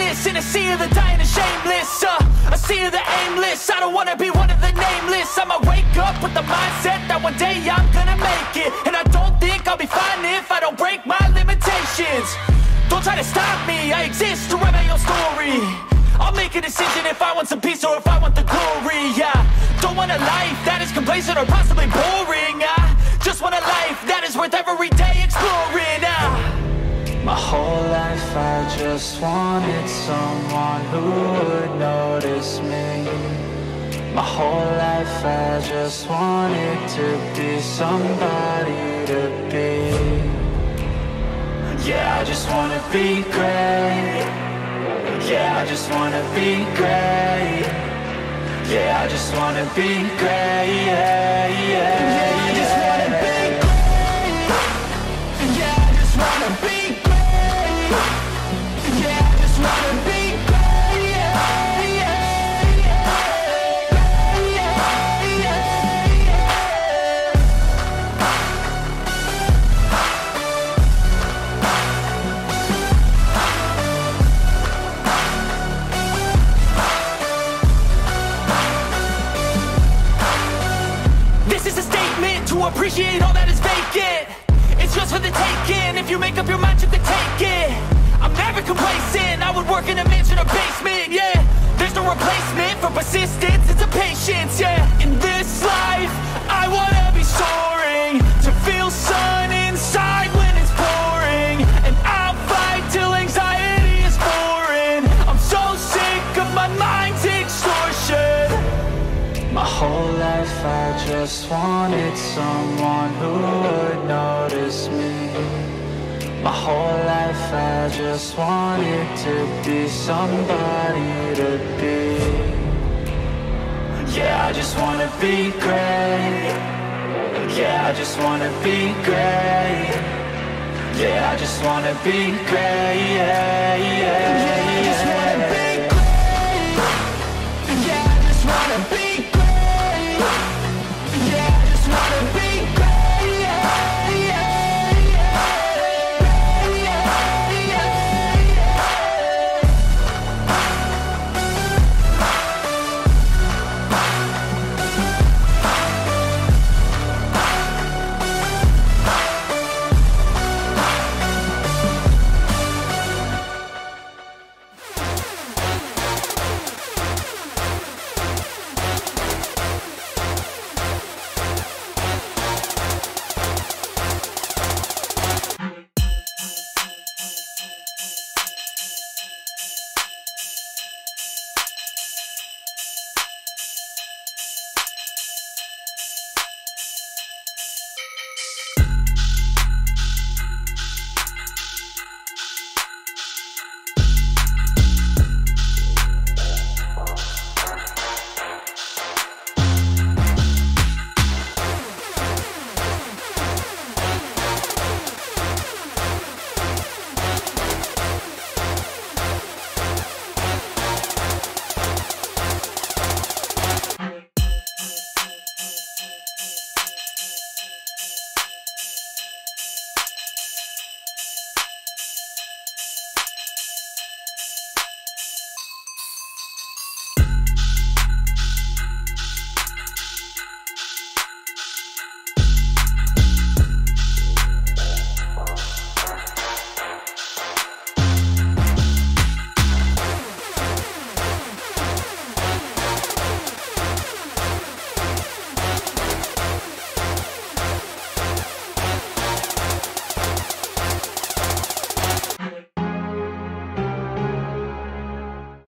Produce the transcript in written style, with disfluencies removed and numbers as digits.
famous in a sea of the dying and shameless, a sea of the aimless. I don't wanna be one of the nameless. I'ma wake up with the mindset that one day I'm gonna make it. And I don't think I'll be fine if I don't break my limitations. Don't try to stop me, I exist to write my own story. I'll make a decision if I want some peace or if I want the glory, yeah. Don't want a life that is complacent or possibly boring. I just want a life that is worth every day exploring. My whole life I just wanted someone who would notice me. My whole life I just wanted to be somebody to be. Yeah, I just wanna be great. Yeah, I just wanna be great. Yeah, I just wanna be great. Yeah, yeah, yeah, I just wanna be great. Yeah, I just wanna be great. Yeah, I just wanna be great. Yeah, yeah, yeah, yeah, yeah, yeah. This is a statement to appreciate all that is vacant. It's just for the taking. If you make up your mind, you can take it. I'm never complacent. I would work in a mansion or basement, yeah. There's no replacement for persistence, it's a patience, yeah. In this life, I wanna be soaring, to feel sun inside when it's pouring. And I'll fight till anxiety is foreign. I'm so sick of my mind's extortion. My whole life I just wanted someone who would notice me. My whole life I just wanted to be somebody to be. Yeah, I just wanna be great. Yeah, I just wanna be great. Yeah, I just wanna be great. Yeah, yeah, yeah.